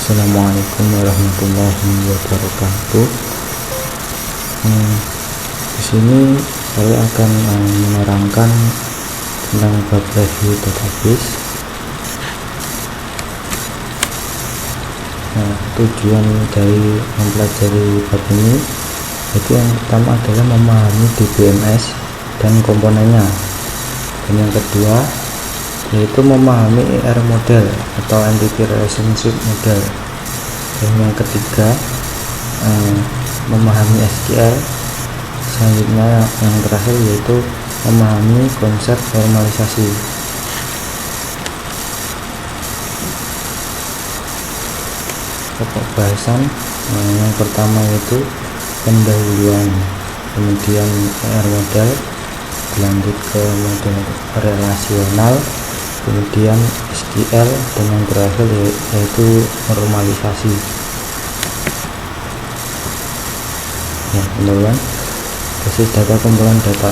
Assalamualaikum warahmatullahi wabarakatuh. Di sini saya akan menerangkan tentang bab review database. Tujuan dari mempelajari bab ini itu yang pertama adalah memahami DBMS dan komponennya, dan yang kedua yaitu memahami ER model atau Entity Relationship Model, dan yang ketiga memahami SQL. Selanjutnya yang terakhir yaitu memahami konsep formalisasi. Pokok bahasan yang pertama yaitu pendahuluan, kemudian ER model, lanjut ke model relasional, kemudian SQL, dan yang terakhir yaitu normalisasi. Teman-teman, basis data kumpulan data.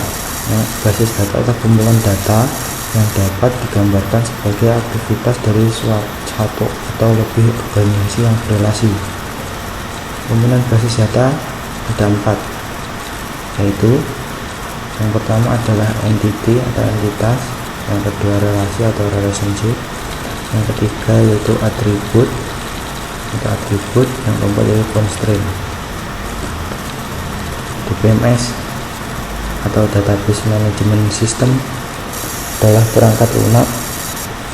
Basis data atau kumpulan data yang dapat digambarkan sebagai aktivitas dari satu atau lebih organisasi yang berrelasi. Komponen basis data ada 4, yaitu yang pertama adalah entity atau entitas, yang kedua relasi atau relationship, yang ketiga yaitu atribut atau atribut, yang keempat yaitu constraint. DBMS atau Database Management System adalah perangkat lunak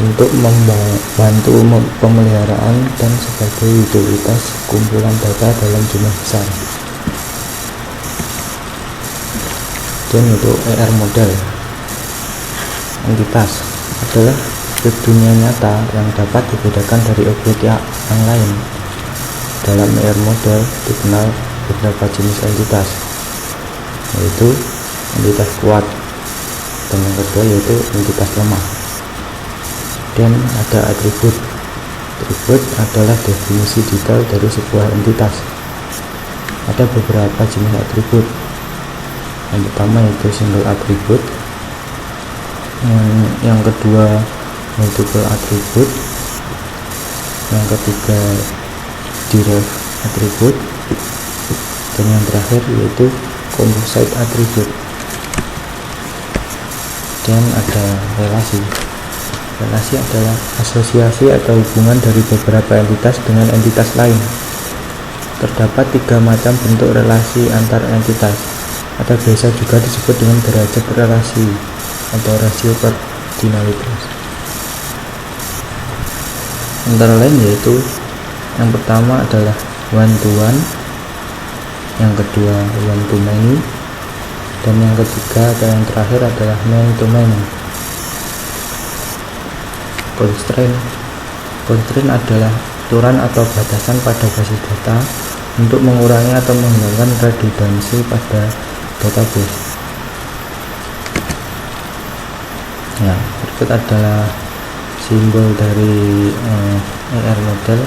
untuk membantu pemeliharaan dan sebagai utilitas kumpulan data dalam jumlah besar. Dan untuk ER model, entitas adalah objek dunia nyata yang dapat dibedakan dari objek yang lain. Dalam ER model dikenal beberapa jenis entitas, yaitu entitas kuat, dan yang kedua yaitu entitas lemah. Dan ada atribut. Atribut adalah definisi detail dari sebuah entitas. Ada beberapa jenis atribut. Yang pertama yaitu single atribut, yang kedua multiple atribut, yang ketiga derived atribut, dan yang terakhir yaitu composite atribut. Dan ada relasi. Relasi adalah asosiasi atau hubungan dari beberapa entitas dengan entitas lain. Terdapat 3 macam bentuk relasi antar entitas, atau biasa juga disebut dengan derajat relasi atau rasio kardinalitas. Antara lain yaitu yang pertama adalah one to one, yang kedua one to many, dan yang ketiga atau yang terakhir adalah man to many. Constraint adalah aturan atau batasan pada basis data untuk mengurangi atau menghilangkan redundansi pada database. Berikut adalah simbol dari ER model.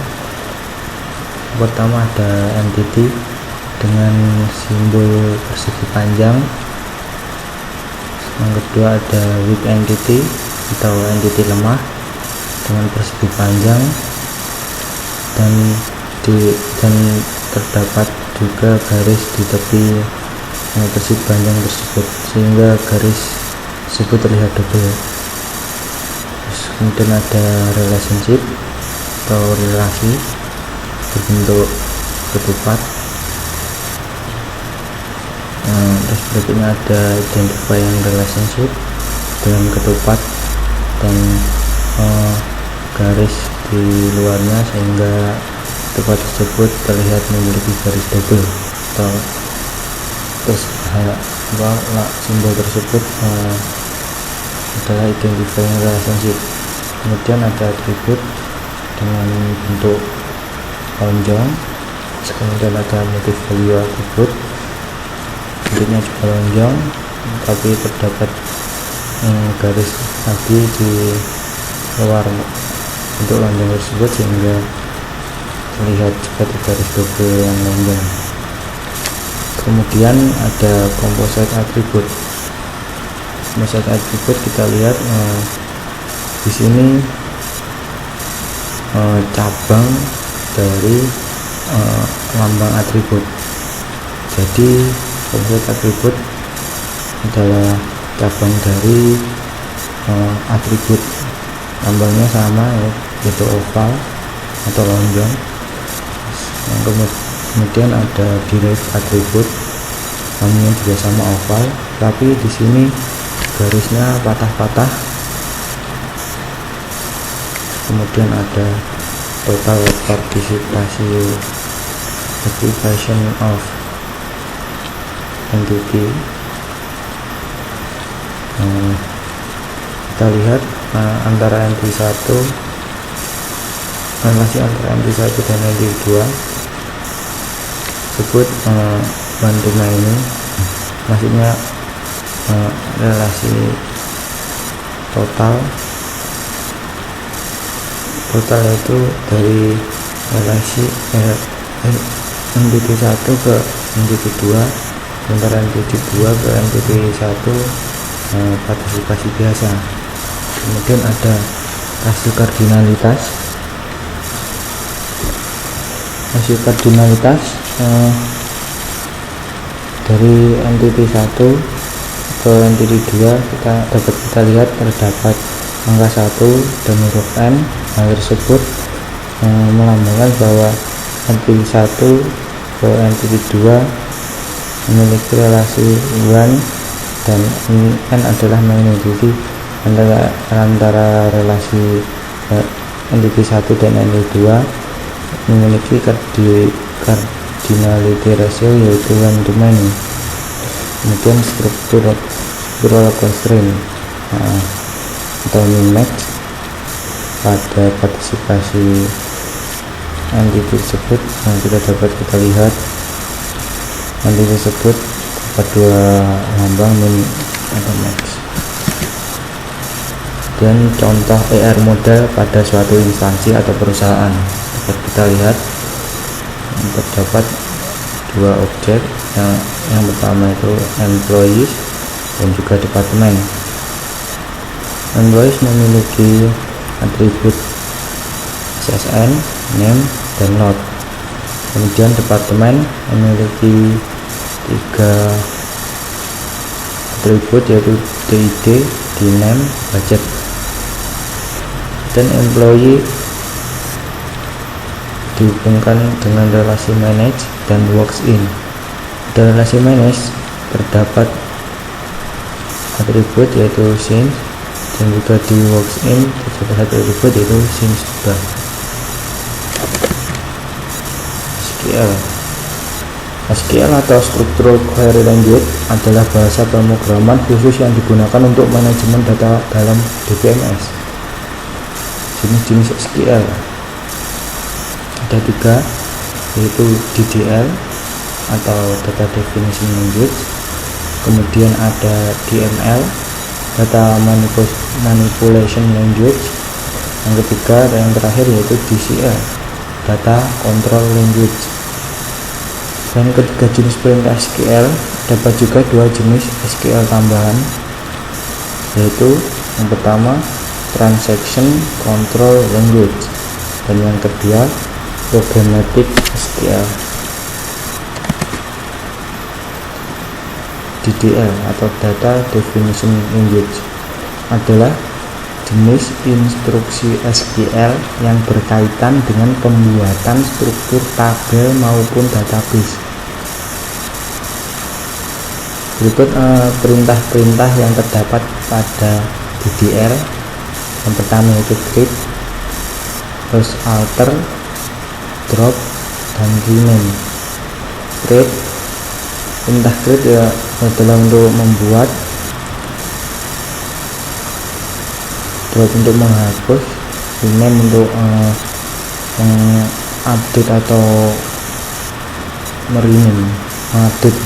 Pertama ada entity dengan simbol persegi panjang. Yang kedua ada weak entity atau entity lemah dengan persegi panjang, dan terdapat juga garis di tepi persegi panjang tersebut sehingga garis tersebut terlihat double. Kemudian ada relationship atau relasi berbentuk ketupat. Terus berikutnya ada identifying relationship dengan ketupat dan garis di luarnya sehingga ketupat tersebut terlihat memiliki garis double. Terus simbol tersebut adalah identifying relationship. Kemudian ada atribut dengan bentuk lonjong. Kemudian ada motif value atribut, bentuknya juga lonjong tapi terdapat garis lagi di luar bentuk lonjong tersebut sehingga terlihat seperti garis double yang lonjong. Kemudian ada composite atribut. Composite atribut kita lihat di sini cabang dari lambang atribut. Jadi objek atribut adalah cabang dari atribut, lambangnya sama, yaitu oval atau lonjong. Kemudian ada derived atribut, namanya juga sama oval, tapi di sini garisnya patah-patah. Kemudian ada total participation of entity. Kita lihat antara entity 1, relasi antara entity 1 dan entity 2 sebut one-to-many ini, maksudnya relasi total itu dari relasi entity 1 ke entity 2, sementara entity 2 ke entity 1 partisipasi biasa. Kemudian ada rasio kardinalitas. Dari entity 1 ke entity 2 kita lihat terdapat angka 1 dan huruf N. Hal tersebut melambangkan bahwa entity 1 ke entity 2 memiliki relasi one dan N adalah magnitudo antara relasi entity 1 dan entity 2 memiliki cardinality ratio yaitu one-to-many. Kemudian struktural constraint atau min-max pada partisipasi entity tersebut kita lihat entity tersebut dapat dua lambang, min atau max. Dan contoh ER model pada suatu instansi atau perusahaan dapat kita lihat terdapat dua objek, yang pertama itu employees dan juga departemen. Employees memiliki atribut SSN, name, dan lot. Kemudian departemen memiliki tiga atribut yaitu DID, DNAME, budget. Dan employee dihubungkan dengan relasi manage dan works in. Dalam relasi manage terdapat atribut yaitu since, dan juga di works in terdapat satu atribut yaitu since juga. SQL atau Structural Query Language adalah bahasa pemrograman khusus yang digunakan untuk manajemen data dalam DBMS. Jenis-jenis SQL ada tiga, yaitu DDL atau Data Definition Language, kemudian ada DML, Data Manipulation Language, yang ketiga dan yang terakhir yaitu DCL, Data Control Language. Dan ketiga jenis perintah SQL dapat juga dua jenis SQL tambahan, yaitu yang pertama Transaction Control Language dan yang kedua Programmatic SQL. DDL atau Data Definition Language adalah jenis instruksi SQL yang berkaitan dengan pembuatan struktur tabel maupun database. Berikut perintah-perintah yang terdapat pada DDL. Yang pertama yaitu create, terus alter, drop, dan rename. Create, perintah create adalah untuk membuat, drop untuk menghapus, rename untuk mengupdate atau mengupdate.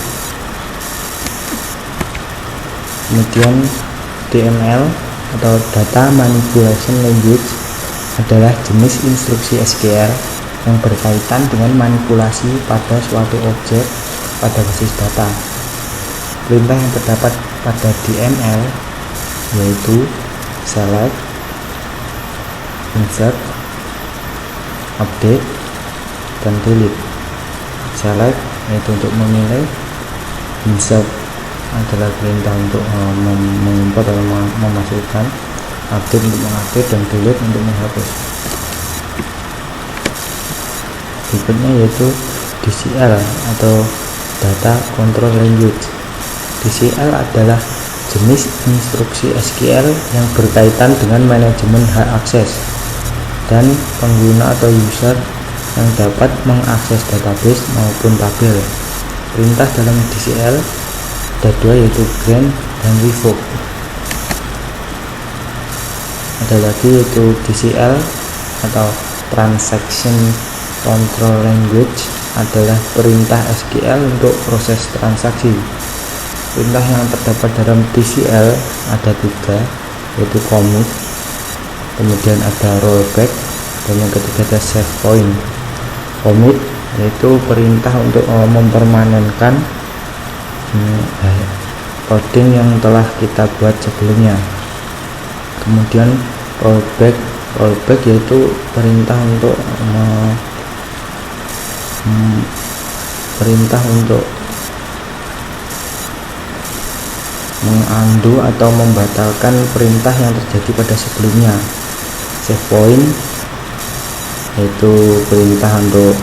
Kemudian DML atau Data Manipulation Language adalah jenis instruksi SQL yang berkaitan dengan manipulasi pada suatu objek pada basis data. Perintah yang terdapat pada DML yaitu select, insert, update, dan delete. Select yaitu untuk memilih, insert adalah perintah untuk mengimport atau memasukkan, update untuk mengupdate, dan delete untuk menghapus. Berikutnya yaitu DCL atau Data Control Language. DCL adalah jenis instruksi SQL yang berkaitan dengan manajemen hak akses dan pengguna atau user yang dapat mengakses database maupun tabel. Perintah dalam DCL ada dua, yaitu grant dan revoke. Ada lagi yaitu DCL atau Transaction Control Language adalah perintah SQL untuk proses transaksi. Perintah yang terdapat dalam DCL ada tiga, yaitu commit, kemudian ada rollback, dan yang ketiga ada save point. Commit yaitu perintah untuk mempermanenkan coding yang telah kita buat sebelumnya. Kemudian rollback yaitu perintah untuk mengundo atau membatalkan perintah yang terjadi pada sebelumnya. Save point yaitu perintah untuk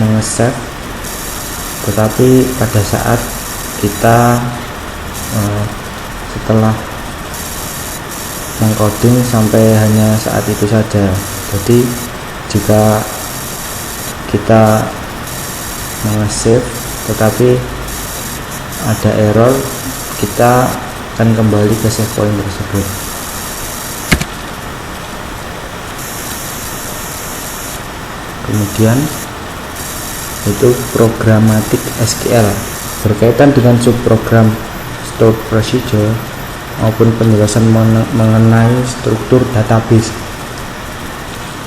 mengesave, tetapi pada saat kita setelah mengcoding sampai hanya saat itu saja. Jadi jika kita mengesave tetapi ada error, kita akan kembali ke save point tersebut. Kemudian itu programmatic SQL berkaitan dengan subprogram stored procedure maupun penjelasan mengenai struktur database.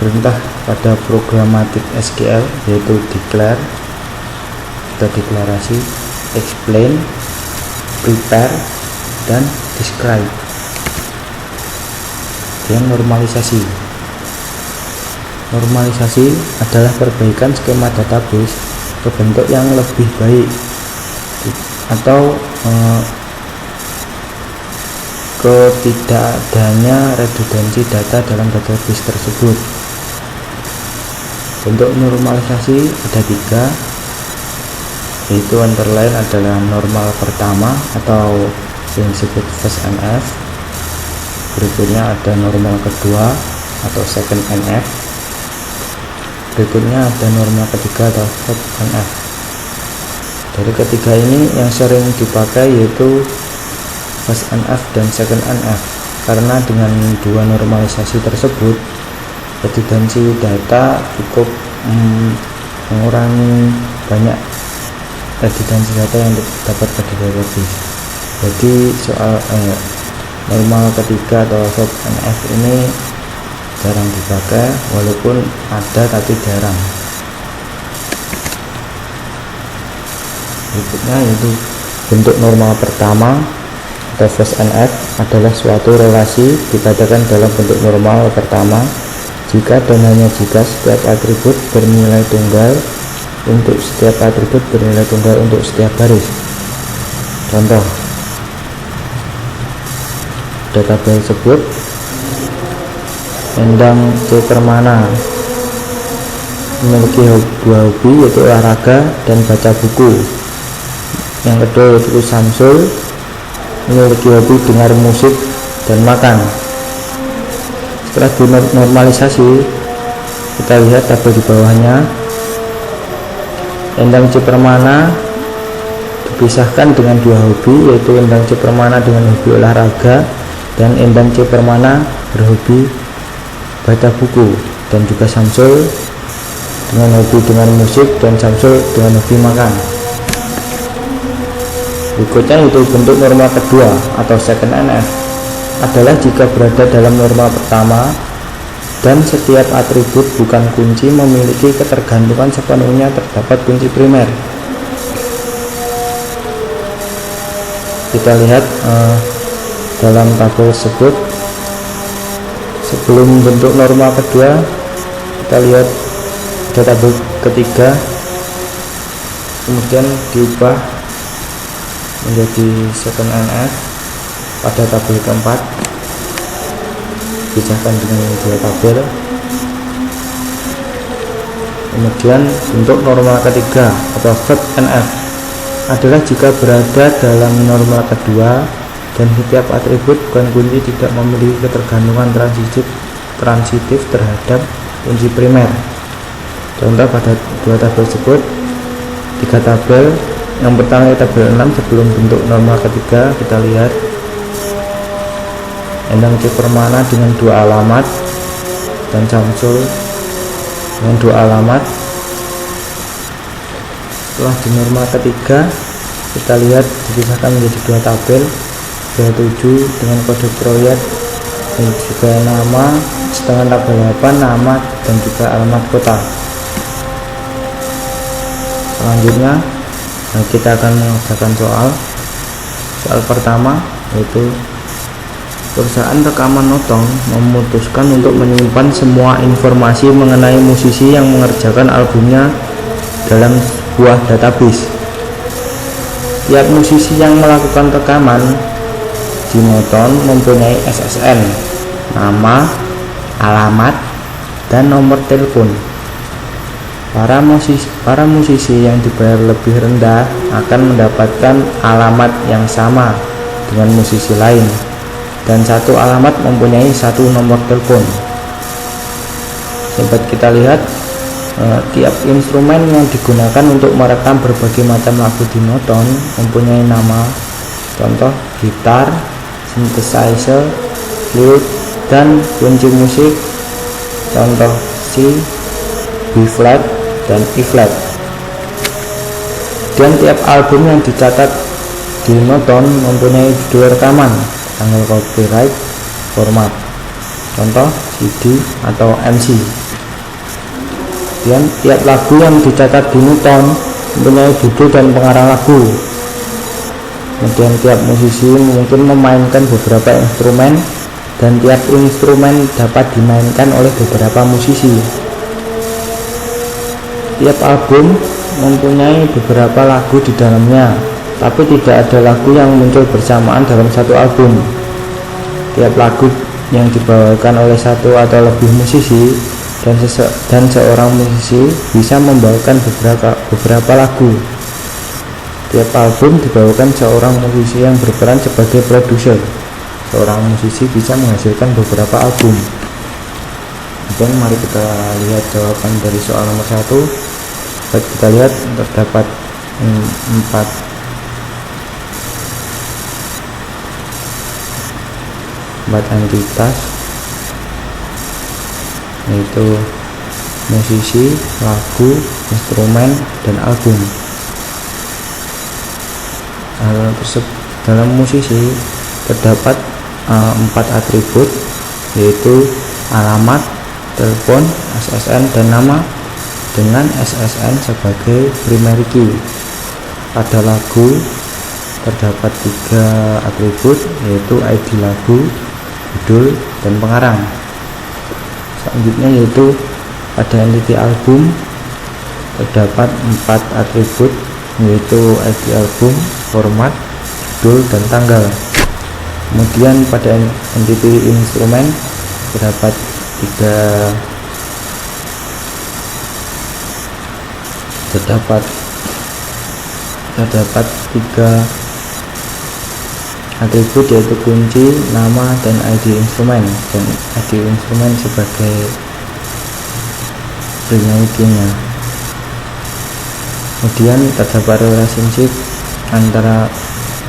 Perintah pada programmatic SQL yaitu declare atau deklarasi, explain, prepare, dan describe. Dan normalisasi adalah perbaikan skema database ke bentuk yang lebih baik atau ketidakadanya redundansi data dalam database tersebut. Bentuk normalisasi ada tiga, yaitu antara lain adalah normal pertama atau yang disebut first NF, berikutnya ada normal kedua atau second NF, berikutnya ada normal ketiga atau third NF. Dari ketiga ini yang sering dipakai yaitu first NF dan second NF, karena dengan dua normalisasi tersebut redundansi data cukup mengurangi banyak redundansi data yang dapat pada database. Jadi soal normal ketiga atau third NF ini jarang dipakai, walaupun ada tapi jarang. Berikutnya yaitu bentuk normal pertama atau first NF adalah suatu relasi dikatakan dalam bentuk normal pertama jika dan hanya jika setiap atribut bernilai tunggal untuk setiap atribut bernilai tunggal untuk setiap baris. Contoh, data tersebut Endang C. Permana memiliki dua hobi, yaitu olahraga dan baca buku. Yang kedua yaitu Samsul memiliki hobi dengar musik dan makan. Setelah dinormalisasi, kita lihat tabel di bawahnya. Endang C. Permana dipisahkan dengan dua hobi, yaitu Endang C. Permana dengan hobi olahraga dan Endang C. Permana berhobi baca buku, dan juga Samsul dengan hobi dengar musik dan Samsul dengan hobi makan. Berikutnya itu bentuk normal kedua atau second NF adalah jika berada dalam normal pertama dan setiap atribut bukan kunci memiliki ketergantungan sepenuhnya terdapat kunci primer. Kita lihat dalam tabel tersebut. Sebelum bentuk normal kedua, kita lihat tabel ketiga kemudian diubah menjadi second NF pada tabel keempat, pisahkan dengan dua tabel. Kemudian bentuk normal ketiga atau third NF adalah jika berada dalam normal kedua dan setiap atribut bukan kunci tidak memiliki ketergantungan transitif terhadap kunci primer. Contoh pada dua tabel tersebut, tiga tabel. Yang pertama tabel 6 sebelum bentuk normal ketiga, kita lihat Endang C Permana dengan dua alamat dan Samsul dengan dua alamat. Setelah di normal ketiga, kita lihat dipisahkan menjadi dua tabel, 27 dengan kode proyek dan juga nama, sedangkan tabel 8 nama dan juga alamat kota. Selanjutnya kita akan mengerjakan soal pertama, yaitu perusahaan rekaman Notong memutuskan untuk menyimpan semua informasi mengenai musisi yang mengerjakan albumnya dalam sebuah database. Tiap musisi yang melakukan rekaman di Noton mempunyai SSN, nama, alamat, dan nomor telepon. Para musisi yang dibayar lebih rendah akan mendapatkan alamat yang sama dengan musisi lain, dan satu alamat mempunyai satu nomor telepon. Dapat kita lihat tiap instrumen yang digunakan untuk merekam berbagai macam lagu di Noton mempunyai nama. Contoh gitar, synthesizer, flute, dan kunci musik. Contoh C, B flat, dan E flat. Dan tiap album yang dicatat di Noton mempunyai judul rekaman, tanggal copyright, format. Contoh CD atau MC. Dan tiap lagu yang dicatat di Noton mempunyai judul dan pengarang lagu. Kemudian tiap musisi mungkin memainkan beberapa instrumen, dan tiap instrumen dapat dimainkan oleh beberapa musisi. Tiap album mempunyai beberapa lagu di dalamnya, tapi tidak ada lagu yang muncul bersamaan dalam satu album. Tiap lagu yang dibawakan oleh satu atau lebih musisi dan seorang musisi bisa membawakan beberapa lagu. Tiap album dibawakan seorang musisi yang berperan sebagai produser. Seorang musisi bisa menghasilkan beberapa album. Kemudian mari kita lihat jawaban dari soal nomor 1. Kita lihat terdapat 4 entitas, yaitu musisi, lagu, instrumen, dan album. Dalam musisi terdapat 4 atribut, yaitu alamat, telepon, SSN, dan nama, dengan SSN sebagai primary key. Pada lagu terdapat 3 atribut, yaitu ID lagu, judul, dan pengarang. Selanjutnya yaitu pada entity album terdapat 4 atribut, yaitu ID album, format, judul, dan tanggal. Kemudian pada entity instrumen terdapat 3 atribut, yaitu kunci, nama, dan ID instrumen, dan ID instrumen sebagai primary key-nya. Kemudian terdapat relationship antara,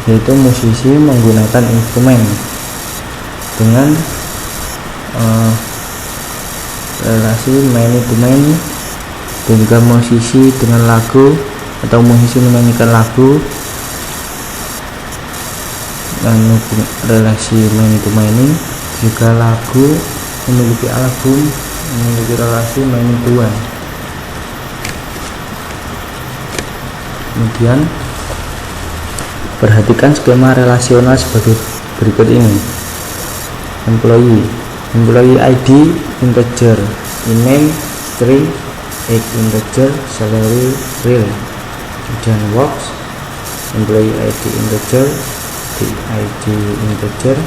yaitu musisi menggunakan instrumen dengan relasi many to many, dan juga musisi dengan lagu atau musisi menyanyikan lagu, dan relasi many to many. Jika lagu memiliki album memiliki relasi many to one. Kemudian perhatikan skema relasional sebagai berikut ini. Employee ID integer, email string, age integer, salary real. Kemudian works, employee ID integer, DID integer,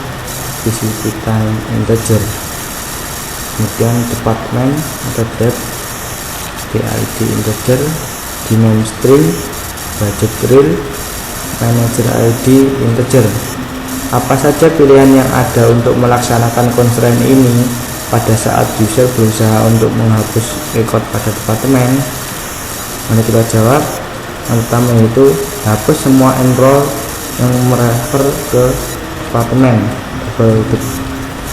visiting time integer. Kemudian department atau dep, DID integer, name string, budget real, manager ID integer. Apa saja pilihan yang ada untuk melaksanakan constraint ini pada saat user berusaha untuk menghapus record pada departemen? Mari kita jawab. Yang pertama yaitu hapus semua enroll yang merefer ke departemen.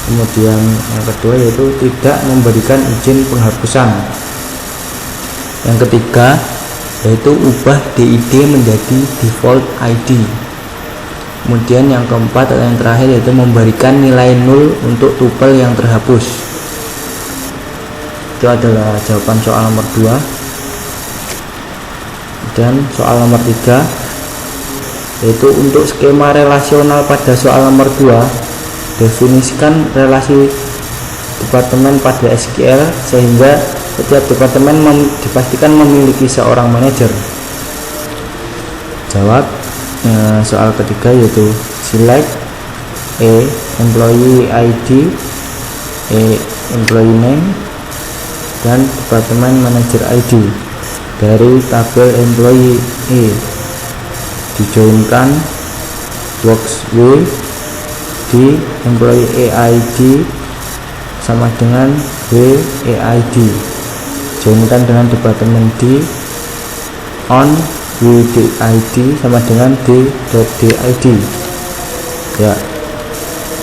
Kemudian yang kedua yaitu tidak memberikan izin penghapusan. Yang ketiga yaitu ubah DID menjadi default ID. Kemudian yang keempat atau yang terakhir yaitu memberikan nilai 0 untuk tuple yang terhapus. Itu adalah jawaban soal nomor 2. Dan soal nomor 3 yaitu untuk skema relasional pada soal nomor 2, definisikan relasi departemen pada SQL sehingga setiap departemen dipastikan memiliki seorang manajer. Jawab soal ketiga yaitu select A employee ID, A employee name, dan departemen manager ID dari tabel employee A. Dijoinkan box W di employee AID sama dengan W AID. Joinkan dengan departemen D on WDID sama dengan D.DID. Ya,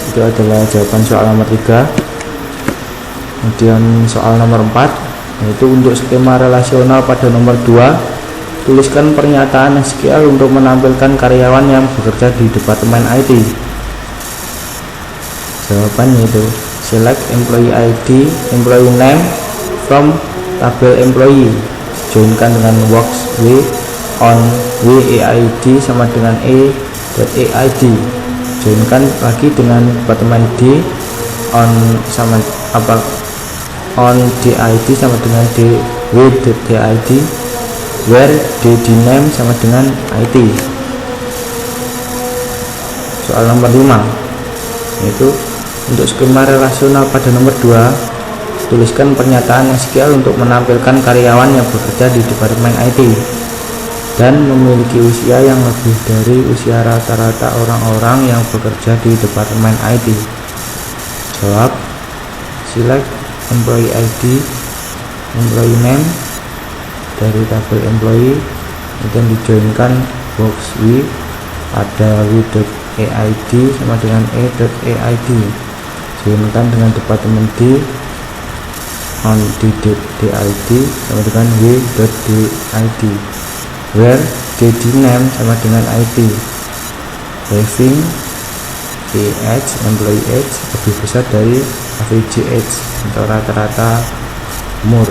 itu adalah jawaban soal nomor 3. Kemudian soal nomor 4 yaitu untuk skema relasional pada nomor 2, tuliskan pernyataan SQL untuk menampilkan karyawan yang bekerja di departemen IT. Jawabannya itu select employee ID, employee name from tabel employee. Joinkan dengan works W on WAID sama dengan A.AID. Joinkan lagi dengan departemen D on sama apa on DID sama dengan DW.DID, where DD name sama dengan IT. Soal nomor 5 yaitu untuk skema relasional pada nomor 2, tuliskan pernyataan SQL untuk menampilkan karyawan yang bekerja di departemen IT dan memiliki usia yang lebih dari usia rata-rata orang-orang yang bekerja di departemen IT. Jawab select employee ID, employee name dari tabel employee, kemudian dijoinkan box W pada W.AID sama dengan A.AID. Joinkan dengan departemen D on D.DID sama dengan W.DID, where DD name sama dengan IT. Having age, employee age lebih besar dari average age atau rata-rata umur.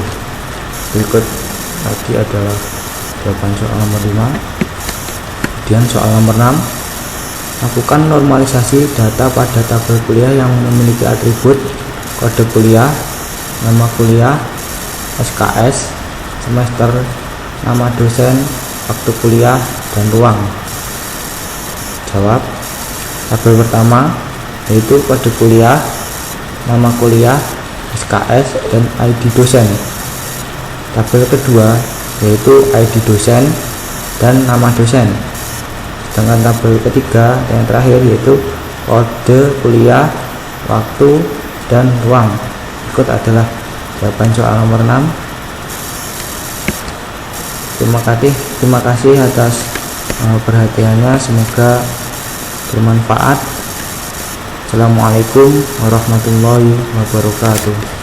Berikut lagi adalah jawaban soal nomor 5. Kemudian soal nomor 6, lakukan normalisasi data pada tabel kuliah yang memiliki atribut kode kuliah, nama kuliah, SKS, semester, nama dosen, waktu kuliah, dan ruang. Jawab tabel pertama yaitu kode kuliah, nama kuliah, SKS, dan ID dosen. Tabel kedua yaitu ID dosen dan nama dosen. Sedangkan tabel ketiga yang terakhir yaitu kode kuliah, waktu, dan ruang. Berikut adalah jawaban soal nomor 6. Terima kasih atas perhatiannya, semoga bermanfaat. Assalamualaikum warahmatullahi wabarakatuh.